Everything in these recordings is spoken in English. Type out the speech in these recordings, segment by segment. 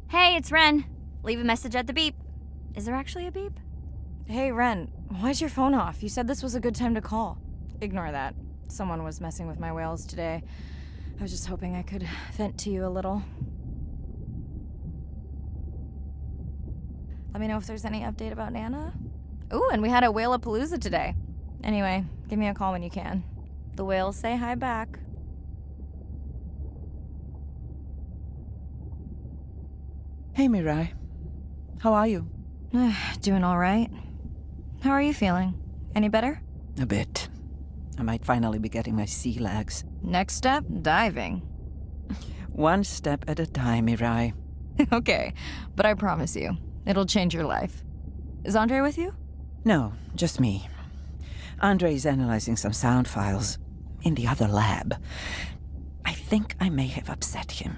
Hey, it's Ren. Leave a message at the beep. Is there actually a beep? Hey, Ren, why's your phone off? You said this was a good time to call. Ignore that. Someone was messing with my whales today. I was just hoping I could vent to you a little. Let me know if there's any update about Nana. Ooh, and we had a Whale-a-Palooza today. Anyway, give me a call when you can. The whales say hi back. Hey, Mirai. How are you? Doing all right. How are you feeling? Any better? A bit. I might finally be getting my sea legs. Next step, diving. One step at a time, Mirai. Okay, but I promise you, it'll change your life. Is Andre with you? No, just me. Andre is analyzing some sound files in the other lab. I think I may have upset him.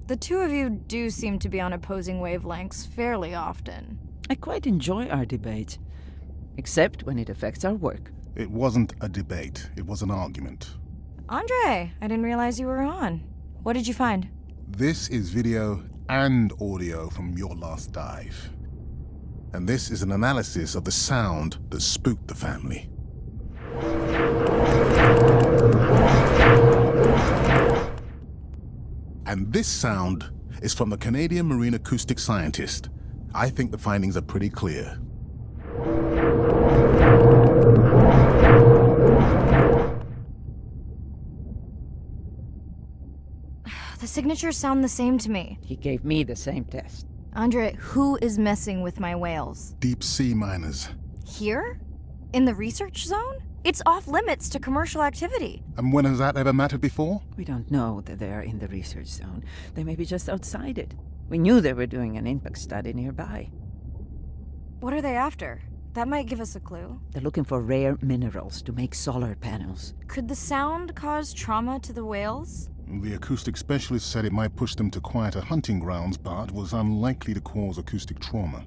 The two of you do seem to be on opposing wavelengths fairly often. I quite enjoy our debates, except when it affects our work. It wasn't a debate, it was an argument. Andre, I didn't realize you were on. What did you find? This is video and audio from your last dive. And this is an analysis of the sound that spooked the family. And this sound is from the Canadian marine acoustic scientist. I think the findings are pretty clear. The signatures sound the same to me. He gave me the same test. Andre, who is messing with my whales? Deep sea miners. Here? In the research zone? It's off limits to commercial activity. And when has that ever mattered before? We don't know that they are in the research zone. They may be just outside it. We knew they were doing an impact study nearby. What are they after? That might give us a clue. They're looking for rare minerals to make solar panels. Could the sound cause trauma to the whales? The acoustic specialist said it might push them to quieter hunting grounds, but was unlikely to cause acoustic trauma.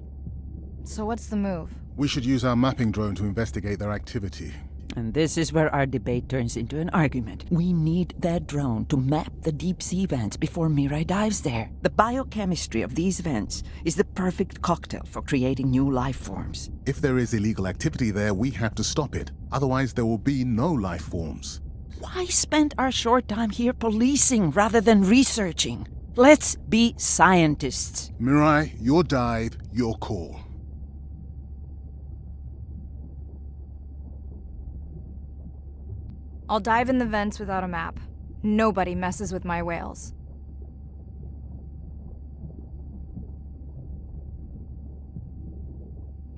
So what's the move? We should use our mapping drone to investigate their activity. And this is where our debate turns into an argument. We need that drone to map the deep sea vents before Mirai dives there. The biochemistry of these vents is the perfect cocktail for creating new life forms. If there is illegal activity there, we have to stop it. Otherwise, there will be no life forms. Why spend our short time here policing rather than researching? Let's be scientists. Mirai, your dive, your call. I'll dive in the vents without a map. Nobody messes with my whales.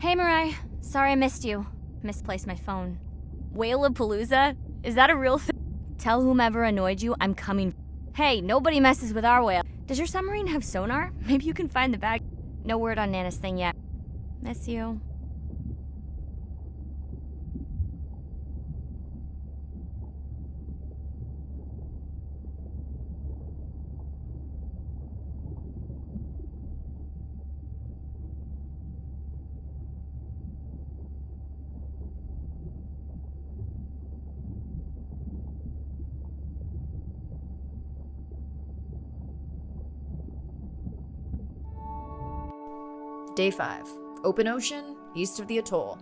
Hey, Mirai. Sorry I missed you. Misplaced my phone. Whale-a-Palooza? Is that a real thing? Tell whomever annoyed you I'm coming. Hey, nobody messes with our whale. Does your submarine have sonar? Maybe you can find the bag. No word on Nana's thing yet. Miss you. Day 5. Open ocean, east of the atoll.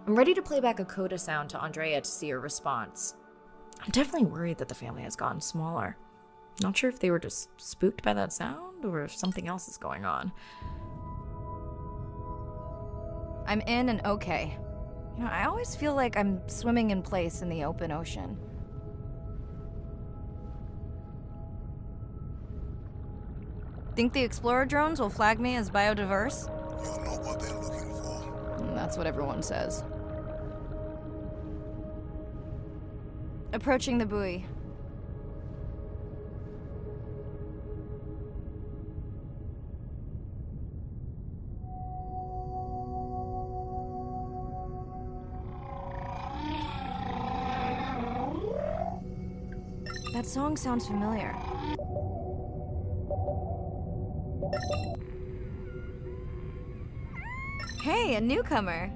I'm ready to play back a coda sound to Andrea to see her response. I'm definitely worried that the family has gotten smaller. Not sure if they were just spooked by that sound or if something else is going on. I'm in and okay. You know, I always feel like I'm swimming in place in the open ocean. Think the Explorer drones will flag me as biodiverse? You're not what they're looking for. That's what everyone says. Approaching the buoy. That song sounds familiar. Hey, a newcomer.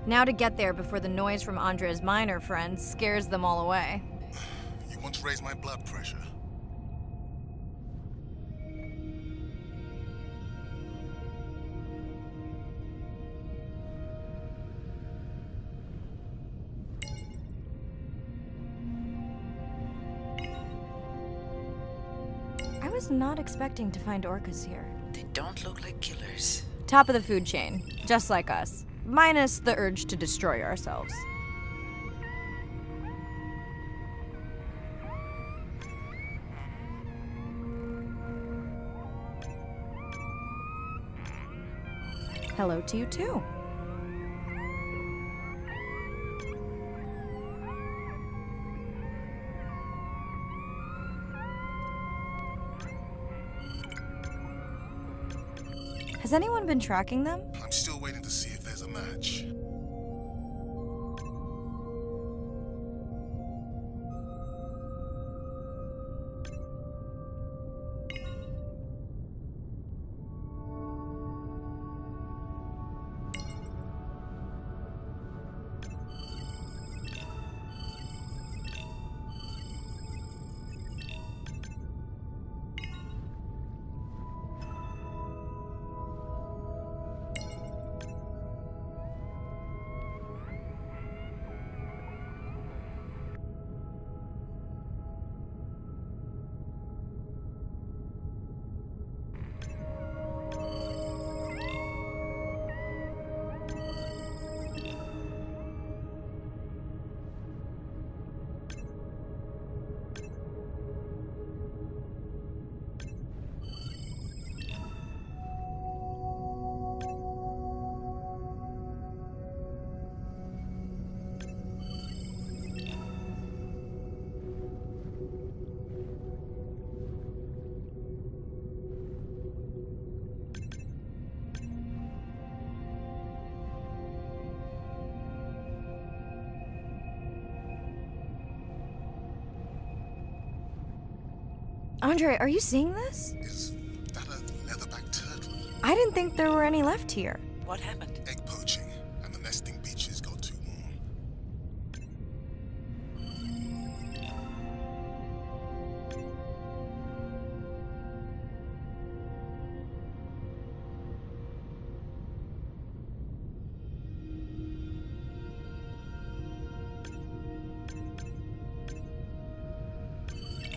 Now to get there before the noise from Andrea's miner friends scares them all away. You You want to raise my blood pressure? I was not expecting to find orcas here. They don't look like killers. Top of the food chain, just like us. Minus the urge to destroy ourselves. Hello to you too. Has anyone been tracking them? I'm still waiting to see if there's a match. Andre, are you seeing this? Is that a leatherback turtle? I didn't think there were any left here. What happened? Egg poaching, and the nesting beaches got too warm.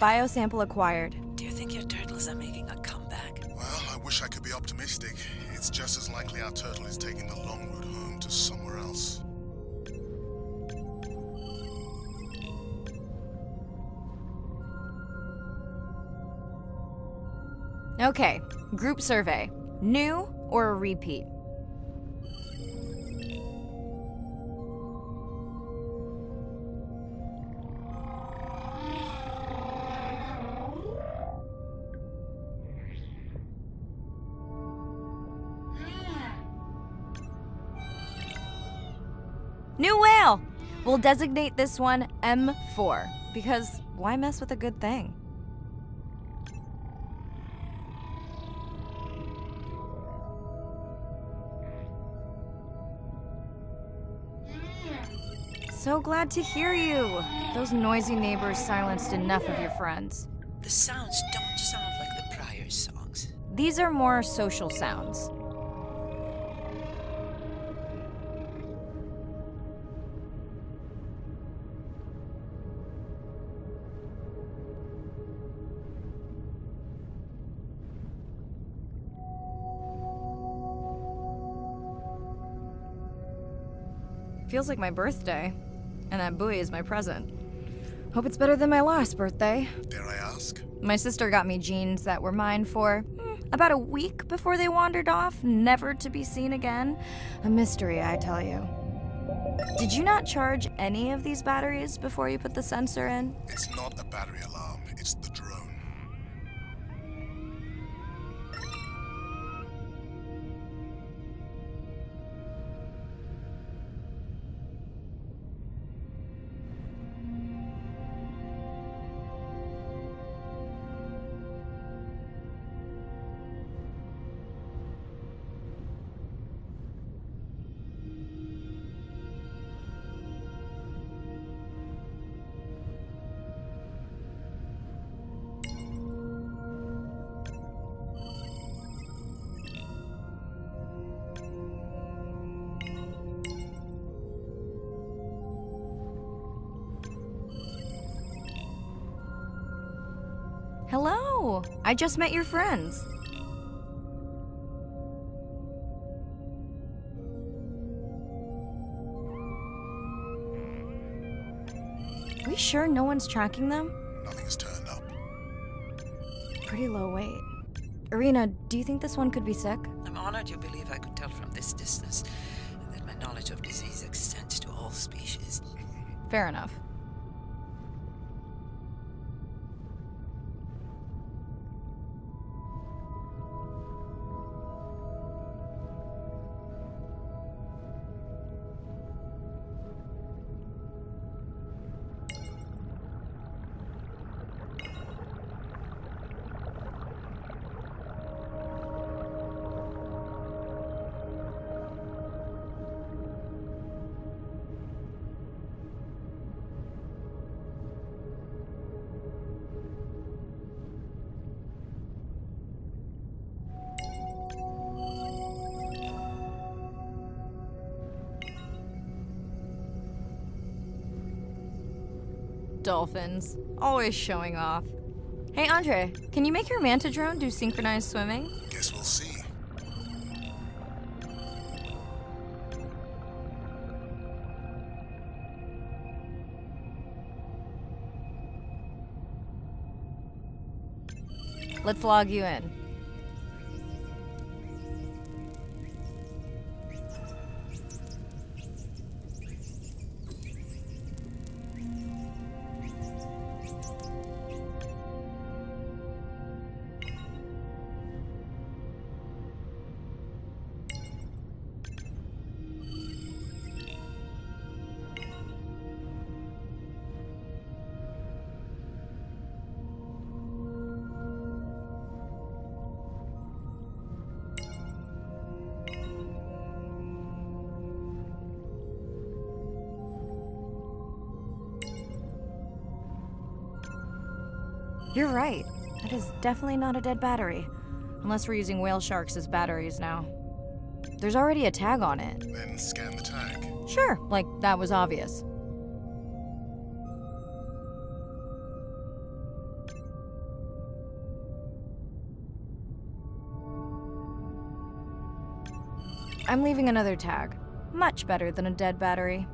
Biosample acquired. Do you think your turtles are making a comeback? Well, I wish I could be optimistic. It's just as likely our turtle is taking the long route home to somewhere else. Okay, group survey. New or a repeat? New whale! We'll designate this one M4, because why mess with a good thing? So glad to hear you. Those noisy neighbors silenced enough of your friends. The sounds don't sound like the prior songs. These are more social sounds. Feels like my birthday, and that buoy is my present. Hope it's better than my last birthday. Dare I ask? My sister got me jeans that were mine for about a week before they wandered off, never to be seen again. A mystery, I tell you. Did you not charge any of these batteries before you put the sensor in? It's not a battery alarm, it's the drone. Oh, I just met your friends. We sure no one's tracking them? Nothing's turned up. Pretty low weight. Irina, do you think this one could be sick? I'm honored you believe I could tell from this distance that my knowledge of disease extends to all species. Fair enough. Dolphins. Always showing off. Hey, Andre, can you make your manta drone do synchronized swimming? Guess we'll see. Let's log you in. You're right. That is definitely not a dead battery. Unless we're using whale sharks as batteries now. There's already a tag on it. Then scan the tag. Sure, like that was obvious. I'm leaving another tag. Much better than a dead battery.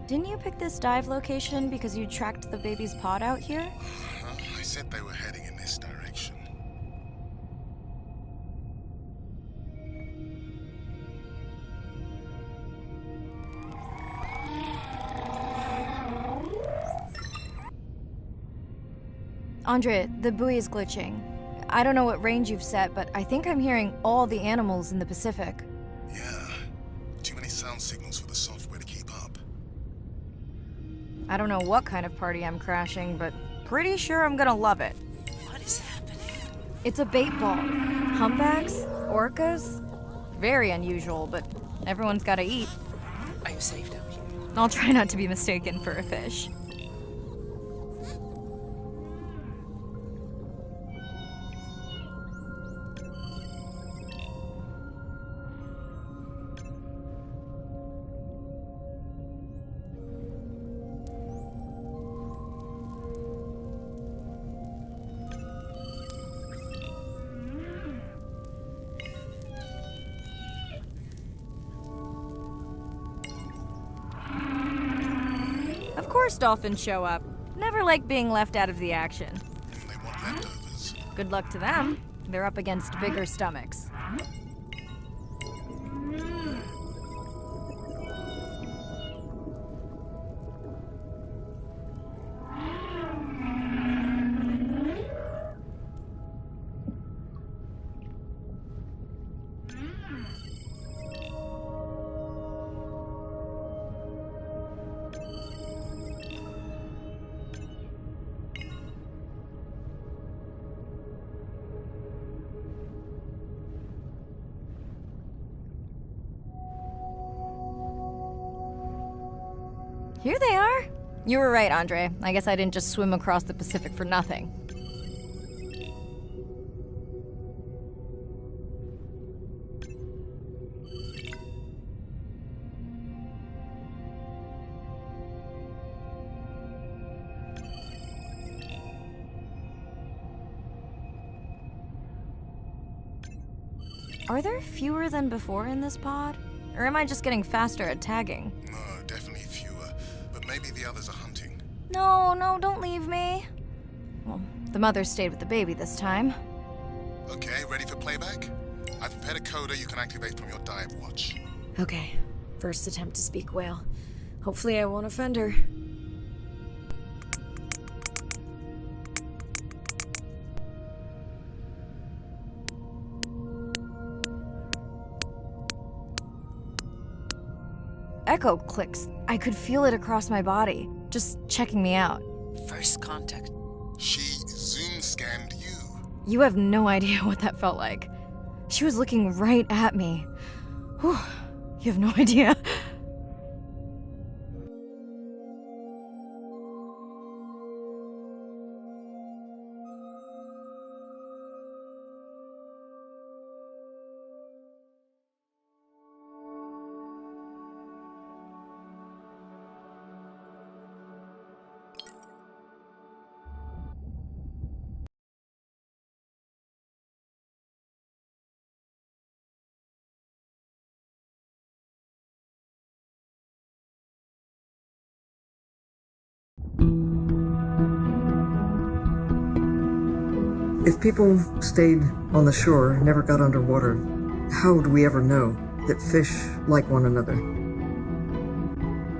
Didn't you pick this dive location because you tracked the baby's pod out here? I said they were heading in this direction. Andre, the buoy is glitching. I don't know what range you've set, but I think I'm hearing all the animals in the Pacific. Yeah. Too many sound signals for the software to keep up. I don't know what kind of party I'm crashing, but pretty sure I'm gonna love it. What is happening? It's a bait ball. Humpbacks? Orcas? Very unusual, but everyone's gotta eat. Are you safe down here? I'll try not to be mistaken for a fish. Of course dolphins show up. Never like being left out of the action. They want leftovers. Good luck to them. They're up against bigger stomachs. Here they are. You were right, Andre. I guess I didn't just swim across the Pacific for nothing. Are there fewer than before in this pod? Or am I just getting faster at tagging? No, definitely fewer. But maybe the others are hunting. No, don't leave me. Well, the mother stayed with the baby this time. Okay, ready for playback? I've prepared a coder you can activate from your dive watch. Okay, first attempt to speak whale. Hopefully I won't offend her. Echo clicks. I could feel it across my body, just checking me out. First contact. She zoom scanned you. You have no idea what that felt like. She was looking right at me. Whew, you have no idea. If people stayed on the shore, never got underwater, how would we ever know that fish like one another?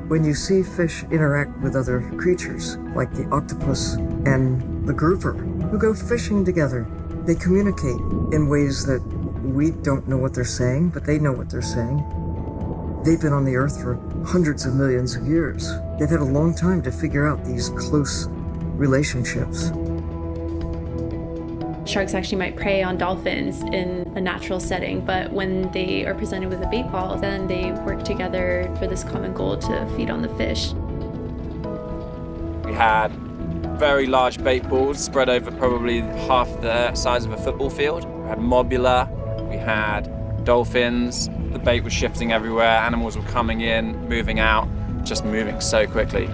When you see fish interact with other creatures, like the octopus and the grouper, who go fishing together, they communicate in ways that we don't know what they're saying, but they know what they're saying. They've been on the earth for hundreds of millions of years. They've had a long time to figure out these close relationships. Sharks actually might prey on dolphins in a natural setting, but when they are presented with a bait ball, then they work together for this common goal to feed on the fish. We had very large bait balls spread over probably half the size of a football field. We had mobula, we had dolphins, the bait was shifting everywhere, animals were coming in, moving out, just moving so quickly.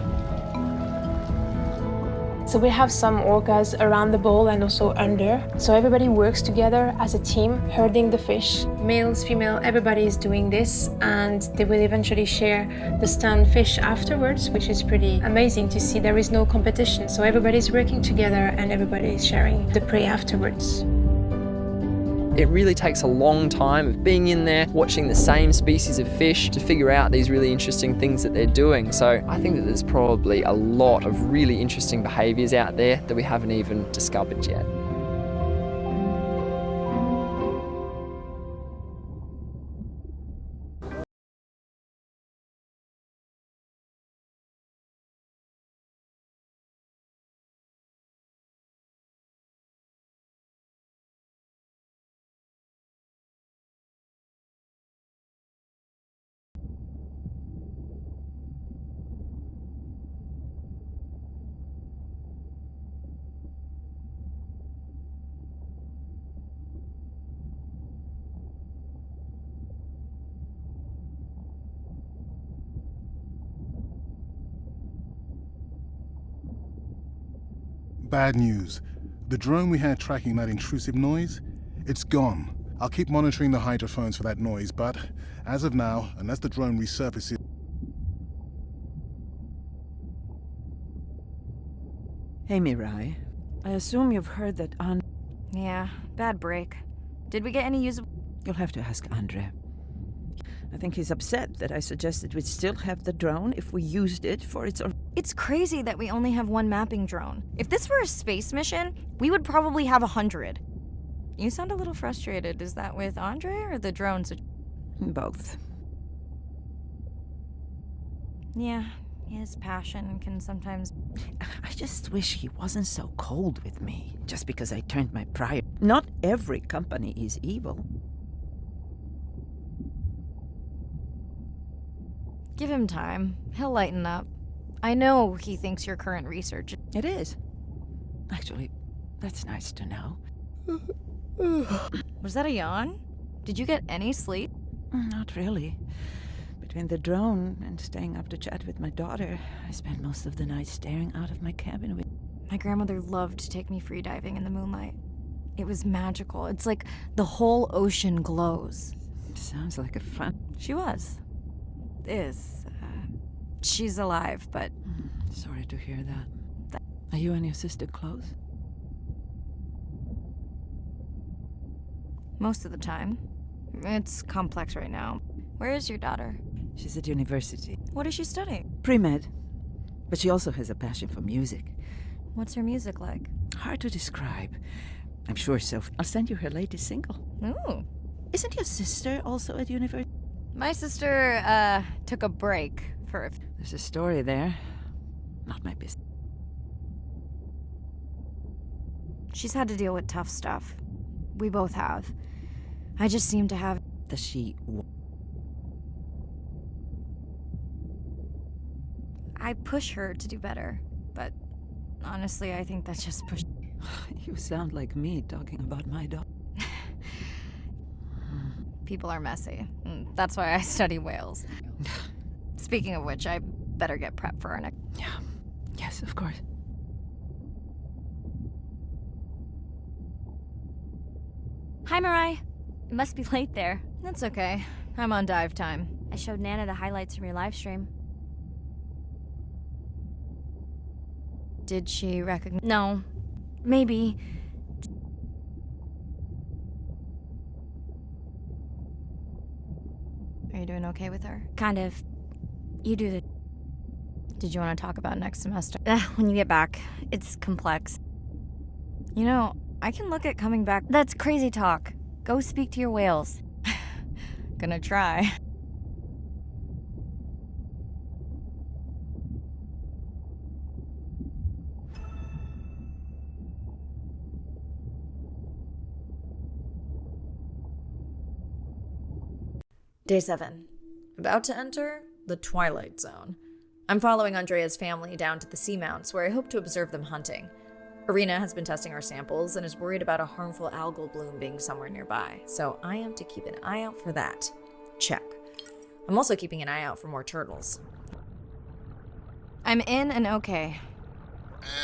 So we have some orcas around the bowl and also under. So everybody works together as a team, herding the fish. Males, female, everybody is doing this, and they will eventually share the stunned fish afterwards, which is pretty amazing to see. There is no competition, so everybody's working together and everybody is sharing the prey afterwards. It really takes a long time of being in there, watching the same species of fish to figure out these really interesting things that they're doing. So I think that there's probably a lot of really interesting behaviours out there that we haven't even discovered yet. Bad news. The drone we had tracking that intrusive noise, it's gone. I'll keep monitoring the hydrophones for that noise, but as of now, unless the drone resurfaces... Hey, Mirai. I assume you've heard that Yeah, bad break. Did we get any usable... You'll have to ask Andre. I think he's upset that I suggested we'd still have the drone if we used it for its... It's crazy that we only have one mapping drone. If this were a space mission, we would probably have 100. You sound a little frustrated. Is that with Andre or the drones? Both. Yeah, his passion can sometimes... I just wish he wasn't so cold with me, just because I turned my prior... Not every company is evil. Give him time. He'll lighten up. I know he thinks your current research. It is. Actually, that's nice to know. Was that a yawn? Did you get any sleep? Not really. Between the drone and staying up to chat with my daughter, I spent most of the night staring out of my cabin with... My grandmother loved to take me freediving in the moonlight. It was magical. It's like the whole ocean glows. Sounds like a fun... She was. Is. She's alive, but... Sorry to hear that. Are you and your sister close? Most of the time. It's complex right now. Where is your daughter? She's at university. What is she studying? Pre-med. But she also has a passion for music. What's her music like? Hard to describe. I'm sure so. I'll send you her latest single. Ooh. Isn't your sister also at university? My sister, took a break for... There's a story there. Not my business. She's had to deal with tough stuff. We both have. I just seem to have... Does she... I push her to do better, but honestly, I think that's just push... You sound like me talking about my dog. People are messy. That's why I study whales. Speaking of which, I better get prepped for our next... Yeah. Yes, of course. Hi, Mirai. It must be late there. That's okay. I'm on dive time. I showed Nana the highlights from your live stream. Did she recognize... No. Maybe. Are you doing okay with her? Kind of. You do the... Did you want to talk about next semester? When you get back. It's complex. You know, I can look at coming back... That's crazy talk. Go speak to your whales. Gonna try. Day 7. About to enter the Twilight Zone. I'm following Andrea's family down to the seamounts where I hope to observe them hunting. Irina has been testing our samples and is worried about a harmful algal bloom being somewhere nearby, so I am to keep an eye out for that. Check. I'm also keeping an eye out for more turtles. I'm in and okay.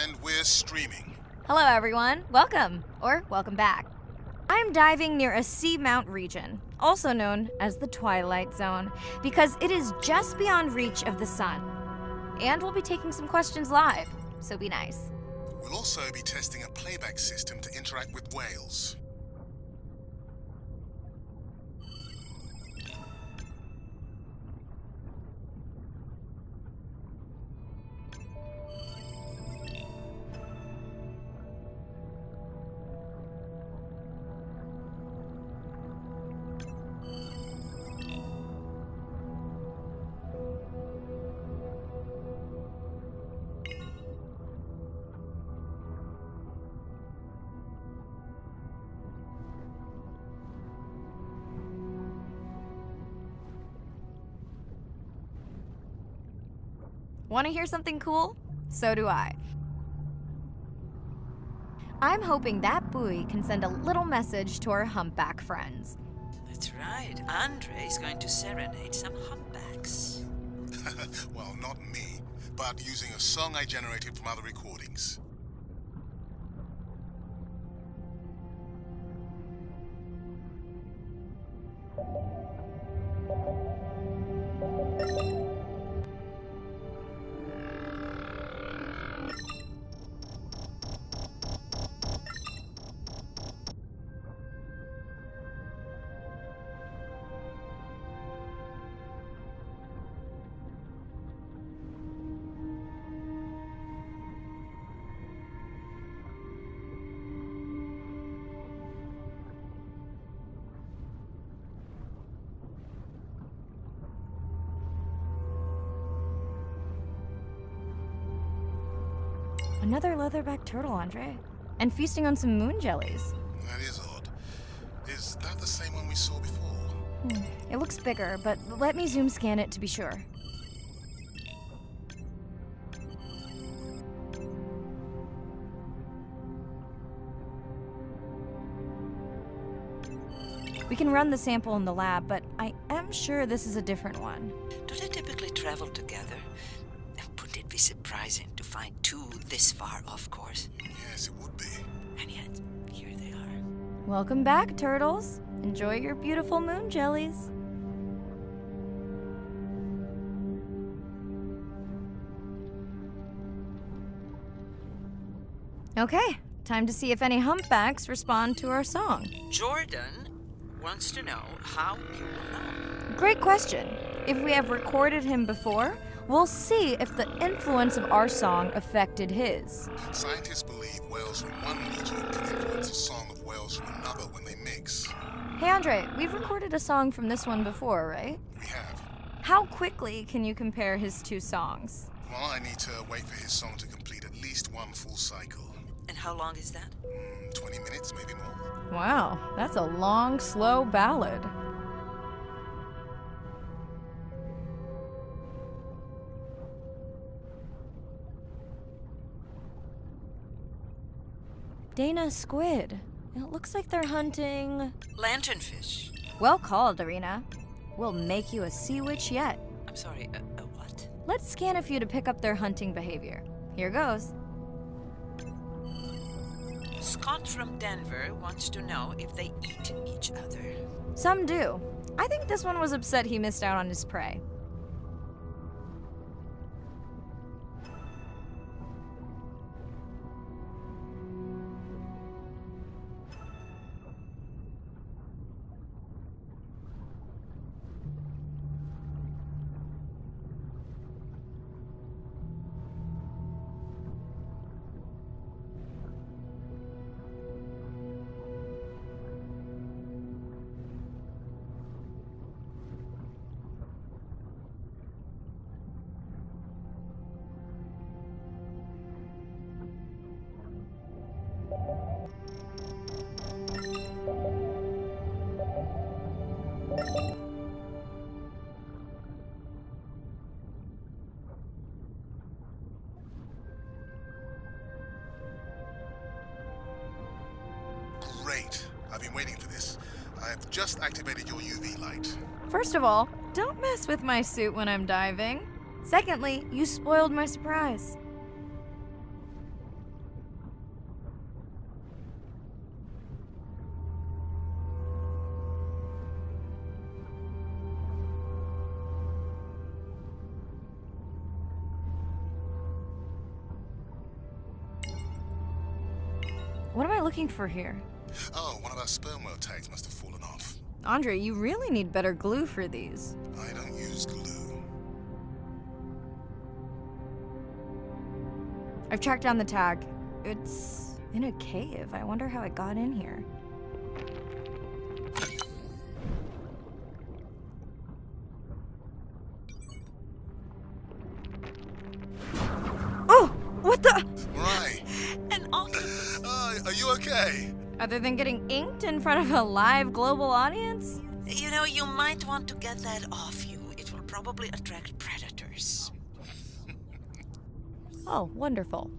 And we're streaming. Hello, everyone. Welcome, or welcome back. I'm diving near a seamount region, also known as the Twilight Zone, because it is just beyond reach of the sun. And we'll be taking some questions live, so be nice. We'll also be testing a playback system to interact with whales. Want to hear something cool? So do I. I'm hoping that buoy can send a little message to our humpback friends. That's right. Andre is going to serenade some humpbacks. Well, not me, but using a song I generated from other recordings. Another leatherback turtle, Andre. And feasting on some moon jellies. That is odd. Is that the same one we saw before? It looks bigger, but let me zoom scan it to be sure. We can run the sample in the lab, but I am sure this is a different one. Do they typically travel together? Wouldn't it be surprising to find two this far off course? Yes, it would be. And yet, here they are. Welcome back, turtles. Enjoy your beautiful moon jellies. Okay, time to see if any humpbacks respond to our song. Jordan wants to know how you will know. Great question. If we have recorded him before, we'll see if the influence of our song affected his. Scientists believe whales from one region can influence a song of whales from another when they mix. Hey Andre, we've recorded a song from this one before, right? We have. How quickly can you compare his two songs? Well, I need to wait for his song to complete at least one full cycle. And how long is that? 20 minutes, maybe more. Wow, that's a long, slow ballad. Dana Squid. It looks like they're hunting... Lanternfish. Well called, Arena. We'll make you a sea witch yet. I'm sorry, a what? Let's scan a few to pick up their hunting behavior. Here goes. Scott from Denver wants to know if they eat each other. Some do. I think this one was upset he missed out on his prey. Great. I've been waiting for this. I've just activated your UV light. First of all, don't mess with my suit when I'm diving. Secondly, you spoiled my surprise. What am I looking for here? Oh, one of our sperm whale tags must have fallen off. Andre, you really need better glue for these. I don't use glue. I've tracked down the tag. It's in a cave. I wonder how it got in here. Oh! What the? Right. An octopus. Are you okay? Other than getting inked in front of a live global audience? You know, you might want to get that off you. It will probably attract predators. Oh, wonderful.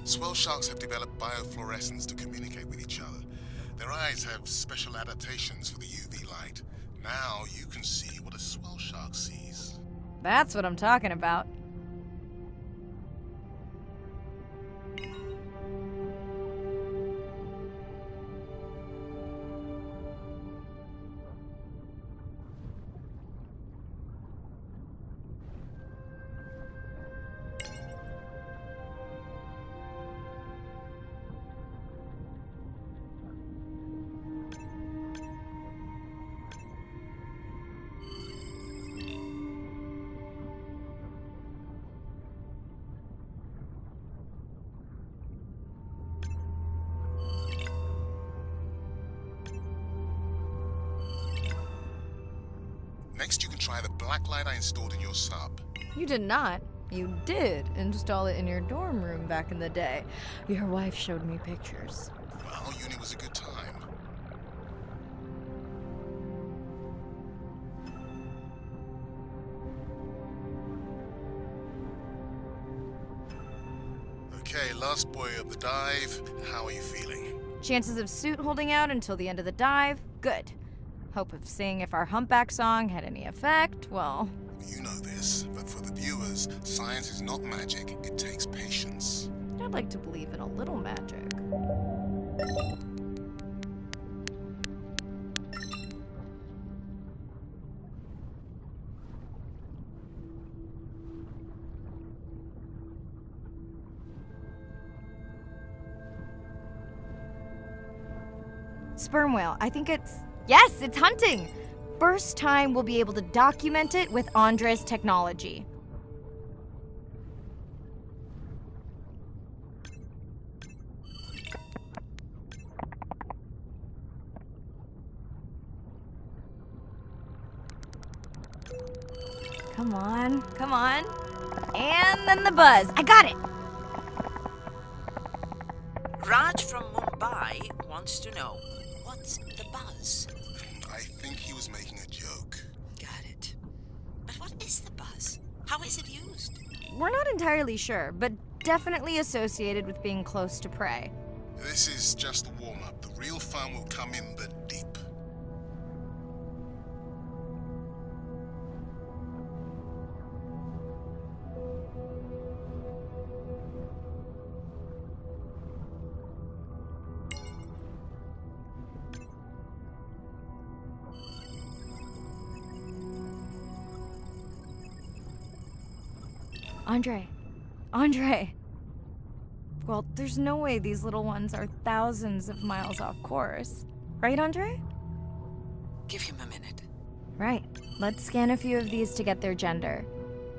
Swell sharks have developed biofluorescence to communicate with each other. Their eyes have special adaptations for the UV light. Now you can see what a swell shark sees. That's what I'm talking about. Next, you can try the black light I installed in your sub. You did not. You did install it in your dorm room back in the day. Your wife showed me pictures. Well, uni was a good time. Okay, last boy of the dive. How are you feeling? Chances of suit holding out until the end of the dive? Good. Hope of seeing if our humpback song had any effect? Well, You know this, but for the viewers, science is not magic. It takes patience. I'd like to believe in a little magic. Sperm whale. I think it's... Yes, it's hunting! First time we'll be able to document it with Andre's technology. Come on, come on. And then the buzz. I got it! Raj from Mumbai wants to know, what's the buzz? I think he was making a joke. Got it. But what is the buzz? How is it used? We're not entirely sure, but definitely associated with being close to prey. This is just the warm-up. The real fun will come in the deep. Andre. Well, there's no way these little ones are thousands of miles off course. Right, Andre? Give him a minute. Right. Let's scan a few of these to get their gender.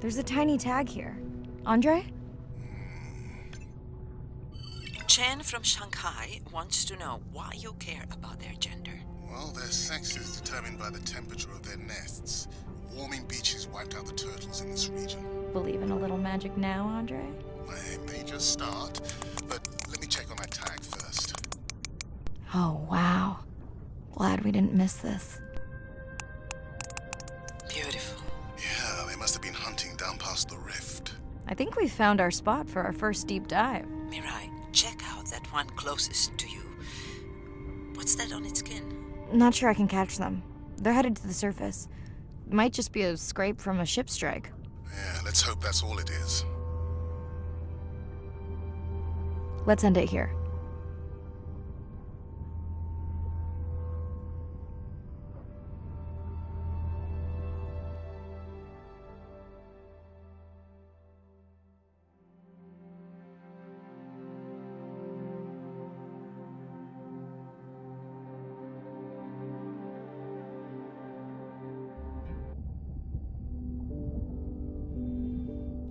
There's a tiny tag here. Andre? Chen from Shanghai wants to know why you care about their gender. Well, their sex is determined by the temperature of their nests. Warming beaches wiped out the turtles in this region. Believe in a little magic now, Andre? I may just start, but let me check on that tag first. Oh, wow. Glad we didn't miss this. Beautiful. Yeah, they must have been hunting down past the rift. I think we found our spot for our first deep dive. Mirai, check out that one closest to you. What's that on its skin? Not sure I can catch them. They're headed to the surface. Might just be a scrape from a ship strike. Yeah, let's hope that's all it is. Let's end it here.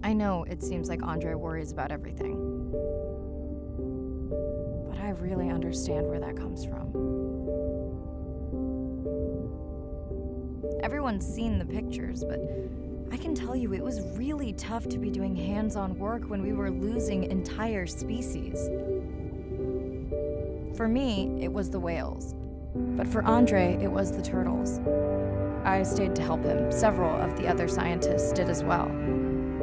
I know it seems like Andre worries about everything. But I really understand where that comes from. Everyone's seen the pictures, but I can tell you it was really tough to be doing hands-on work when we were losing entire species. For me, it was the whales. But for Andre, it was the turtles. I stayed to help him. Several of the other scientists did as well.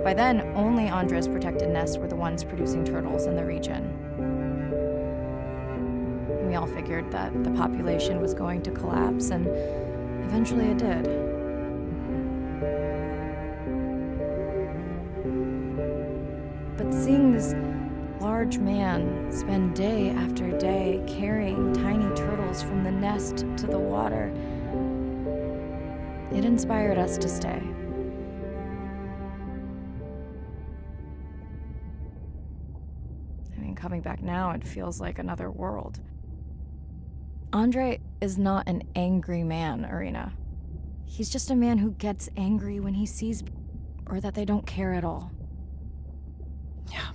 By then, only Andre's protected nests were the ones producing turtles in the region. We all figured that the population was going to collapse, and eventually it did. But seeing this large man spend day after day carrying tiny turtles from the nest to the water, it inspired us to stay. I mean, coming back now, it feels like another world. Andre is not an angry man, Irina. He's just a man who gets angry when he sees or that they don't care at all. Yeah,